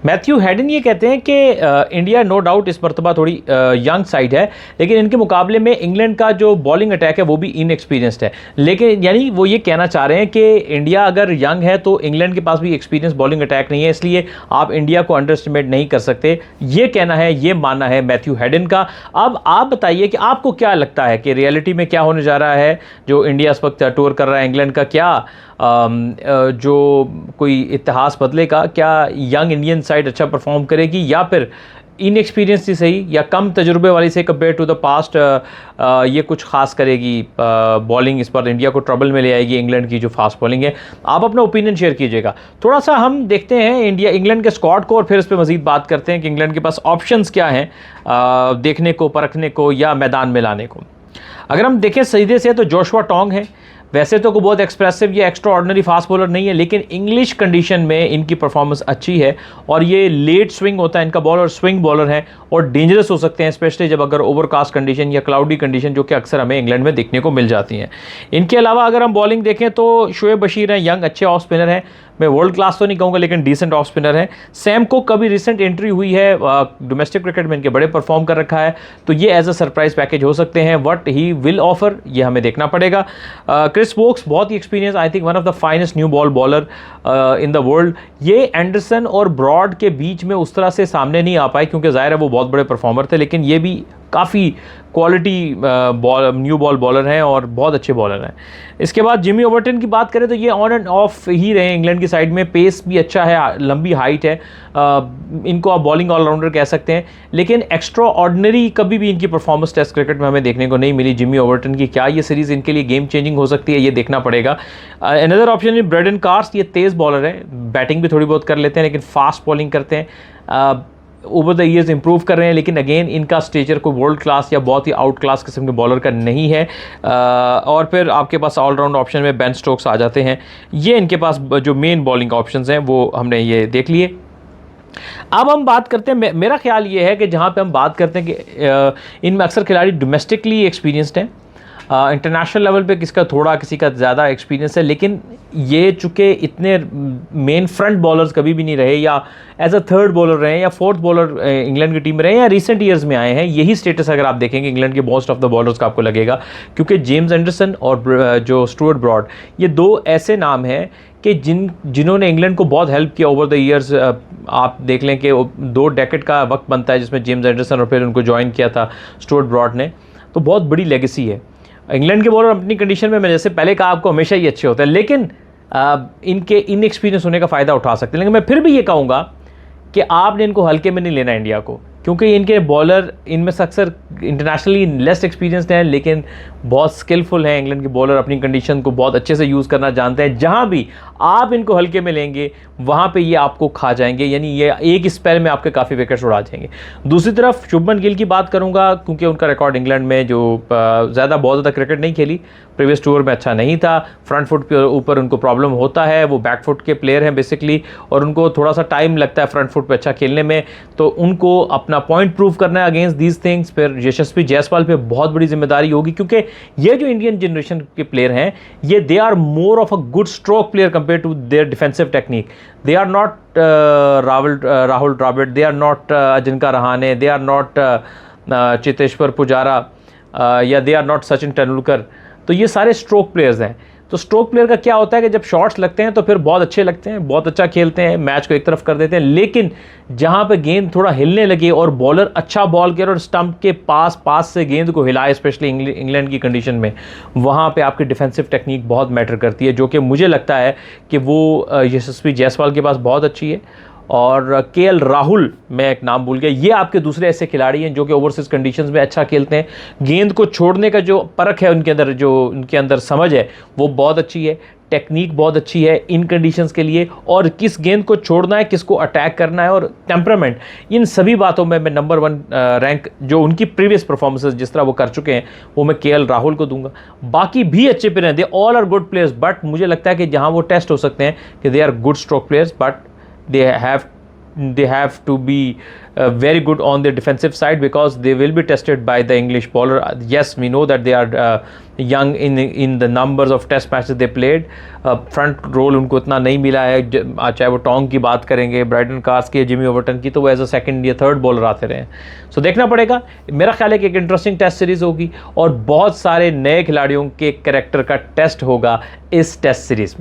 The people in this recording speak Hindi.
मैथ्यू हेडन ये कहते हैं कि इंडिया नो डाउट इस मरतबा थोड़ी यंग साइड है, लेकिन इनके मुकाबले में इंग्लैंड का जो बॉलिंग अटैक है वो भी इनएक्सपीरियंस्ड है। लेकिन यानी वो ये कहना चाह रहे हैं कि इंडिया अगर यंग है तो इंग्लैंड के पास भी एक्सपीरियंस बॉलिंग अटैक नहीं है, इसलिए आप इंडिया को अंडर एस्टिमेट नहीं कर सकते। ये कहना है, ये मानना है मैथ्यू हेडन का। अब आप बताइए कि आपको क्या लगता है कि रियलिटी में क्या होने जा रहा है। जो इंडिया इस वक्त टूर कर रहा है इंग्लैंड का, क्या जो कोई इतिहास बदलेगा? क्या यंग इंडियन साइड अच्छा परफॉर्म करेगी, या फिर इनएक्सपीरियंस ही सही या कम तजुर्बे वाली से कंपेयर टू द पास्ट ये कुछ खास करेगी? बॉलिंग इस बार इंडिया को ट्रबल में ले आएगी, इंग्लैंड की जो फास्ट बॉलिंग है। आप अपना ओपिनियन शेयर कीजिएगा। थोड़ा सा हम देखते हैं इंग्लैंड के स्क्वाड को और फिर इस पर मजीद बात करते हैं कि इंग्लैंड के पास ऑप्शंस क्या हैं देखने को, परखने को या मैदान में लाने को। अगर हम देखें सीधे से तो जोशुआ टोंग है। वैसे तो कोई बहुत एक्सप्रेसिव या एक्स्ट्रा ऑर्डिनरी फास्ट बॉलर नहीं है, लेकिन इंग्लिश कंडीशन में इनकी परफॉर्मेंस अच्छी है और ये लेट स्विंग होता है इनका बॉलर, स्विंग बॉलर है और डेंजरस हो सकते हैं, स्पेशली जब अगर ओवरकास्ट कंडीशन या क्लाउडी कंडीशन जो कि अक्सर हमें इंग्लैंड में देखने को मिल जाती हैं। इनके अलावा अगर हम बॉलिंग देखें तो शोएब बशीर हैं, यंग अच्छे ऑफ स्पिनर हैं। मैं वर्ल्ड क्लास तो नहीं कहूँगा लेकिन डिसेंट ऑफ स्पिनर है। सैम को कभी रिसेंट एंट्री हुई है डोमेस्टिक क्रिकेट में, इनके बड़े परफॉर्म कर रखा है, तो ये एज अ सरप्राइज पैकेज हो सकते हैं। व्हाट ही विल ऑफर ये हमें देखना पड़ेगा। क्रिस वोक्स बहुत ही experience, I think one of the finest new ball bowler in the world. ये एंडरसन और ब्रॉड के बीच में उस तरह से सामने नहीं आ पाए क्योंकि जाहिर है वो बहुत बड़े परफॉर्मर थे, लेकिन ये भी काफ़ी क्वालिटी न्यू बॉल बॉलर हैं और बहुत अच्छे बॉलर हैं। इसके बाद जिमी ओवर्टन की बात करें तो ये ऑन एंड ऑफ ही रहे इंग्लैंड की साइड में। पेस भी अच्छा है, लंबी हाइट है, इनको आप बॉलिंग ऑलराउंडर कह सकते हैं, लेकिन एक्स्ट्रा ऑर्डिनरी कभी भी इनकी परफॉर्मेंस टेस्ट क्रिकेट में हमें देखने को नहीं मिली जिमी ओवर्टन की। क्या ये सीरीज़ इनके लिए गेम चेंजिंग हो सकती है, ये देखना पड़ेगा। अनदर ऑप्शन है ब्रेडन कार्स। ये तेज़ बॉलर है, बैटिंग भी थोड़ी बहुत कर लेते हैं लेकिन फास्ट बॉलिंग करते हैं, ओवर द ईयर्स इंप्रूव कर रहे हैं, लेकिन अगेन इनका स्टेचर कोई वर्ल्ड क्लास या बहुत ही आउट क्लास किस्म के बॉलर का नहीं है। और फिर आपके पास ऑलराउंड ऑप्शन में बेन स्टोक्स आ जाते हैं। ये इनके पास जो मेन बॉलिंग ऑप्शंस हैं वो हमने ये देख लिए। अब हम बात करते हैं, मेरा ख्याल ये है कि जहाँ पे हम बात करते हैं कि इनमें अक्सर खिलाड़ी डोमेस्टिकली एक्सपीरियंसड हैं, इंटरनेशनल लेवल पे किसका थोड़ा किसी का ज़्यादा एक्सपीरियंस है, लेकिन ये चूँकि इतने मेन फ्रंट बॉलर्स कभी भी नहीं रहे या एज अ थर्ड बॉलर रहे या फोर्थ बॉलर इंग्लैंड की टीम में रहे या रिसेंट ईयर्स में आए हैं, यही स्टेटस अगर आप देखेंगे इंग्लैंड के मोस्ट ऑफ द बॉलर्स का आपको लगेगा। क्योंकि जेम्स एंडरसन और जो स्टुअर्ट ब्रॉड, ये दो ऐसे नाम हैं कि जिन्होंने इंग्लैंड को बहुत हेल्प किया ओवर द ईयर्स। आप देख लें कि 2 डेकेड का वक्त बनता है जिसमें जेम्स एंडरसन और फिर उनको ज्वाइन किया था स्टुअर्ट ब्रॉड ने, तो बहुत बड़ी लेगेसी है। इंग्लैंड के बॉलर अपनी कंडीशन में, मैं जैसे पहले कहा आपको, हमेशा ही अच्छे होते हैं, लेकिन इनके इनएक्सपीरियंस होने का फ़ायदा उठा सकते हैं। लेकिन मैं फिर भी ये कहूँगा कि आपने इनको हल्के में नहीं लेना इंडिया को, क्योंकि इनके बॉलर इनमें से अक्सर इंटरनेशनली लेस एक्सपीरियंसड हैं लेकिन बहुत स्किलफुल हैं। इंग्लैंड के बॉलर अपनी कंडीशन को बहुत अच्छे से यूज़ करना जानते हैं। जहाँ भी आप इनको हल्के में लेंगे वहाँ पे ये आपको खा जाएंगे, यानी ये एक स्पेल में आपके काफ़ी विकेट्स उड़ा जाएंगे। दूसरी तरफ शुभमन गिल की बात करूँगा, क्योंकि उनका रिकॉर्ड इंग्लैंड में जो बहुत ज़्यादा क्रिकेट नहीं खेली, प्रीवियस टूर में अच्छा नहीं था, फ्रंट फुट के ऊपर उनको प्रॉब्लम होता है, वो बैक फुट के प्लेयर हैं बेसिकली, और उनको थोड़ा सा टाइम लगता है फ्रंट फुट पे अच्छा खेलने में, तो उनको अपना पॉइंट प्रूव करना है अगेंस्ट दीज थिंग्स। फिर यशस्वी जायसवाल पे बहुत बड़ी जिम्मेदारी होगी, क्योंकि ये जो इंडियन जनरेशन के प्लेयर हैं ये they are more of a good stroke player compare to their defensive technique. They are not Rahul Dravid, they are not Ajinkya Rahane, they are not Cheteshwar Pujara या they are not Sachin Tendulkar. तो ये सारे स्ट्रोक प्लेयर्स हैं। तो स्ट्रोक प्लेयर का क्या होता है कि जब शॉट्स लगते हैं तो फिर बहुत अच्छे लगते हैं, बहुत अच्छा खेलते हैं, मैच को एक तरफ कर देते हैं, लेकिन जहां पे गेंद थोड़ा हिलने लगे और बॉलर अच्छा बॉल करे और स्टंप के पास से गेंद को हिलाए, स्पेशली इंग्लैंड की कंडीशन में, वहां पे आपकी डिफेंसिव टेक्निक बहुत मैटर करती है, जो कि मुझे लगता है कि वो यशस्वी जायसवाल के पास बहुत अच्छी है। और केएल राहुल, मैं एक नाम भूल गया, ये आपके दूसरे ऐसे खिलाड़ी हैं जो कि ओवरसीज कंडीशंस में अच्छा खेलते हैं। गेंद को छोड़ने का जो परख है उनके अंदर, जो उनके अंदर समझ है वो बहुत अच्छी है, टेक्निक बहुत अच्छी है इन कंडीशंस के लिए, और किस गेंद को छोड़ना है, किसको अटैक करना है, और टेम्परामेंट, इन सभी बातों में मैं नंबर 1 रैंक जो उनकी प्रीवियस परफॉर्मेंसेस जिस तरह वो कर चुके हैं वो मैं केएल राहुल को दूंगा। बाकी भी अच्छे प्लेयर हैं, they all are good players, but मुझे लगता है कि जहां वो टेस्ट हो सकते हैं कि they are good stroke players, but they have they have to be very good on the defensive side because they will be tested by the English bowler. Yes, we know that they are young in the numbers of test matches they played. Front role उनको इतना नहीं मिला है, चाहे वो टोंग की बात करेंगे, ब्राइटन कार्स की, जिमी ओवर्टन की, तो वो एज अ सेकंड या थर्ड बॉलर आते रहे। सो देखना पड़ेगा। मेरा ख्याल है कि एक इंटरेस्टिंग टेस्ट सीरीज़ होगी और बहुत सारे नए खिलाड़ियों के कैरेक्टर का टेस्ट होगा इस टेस्ट सीरीज़ में।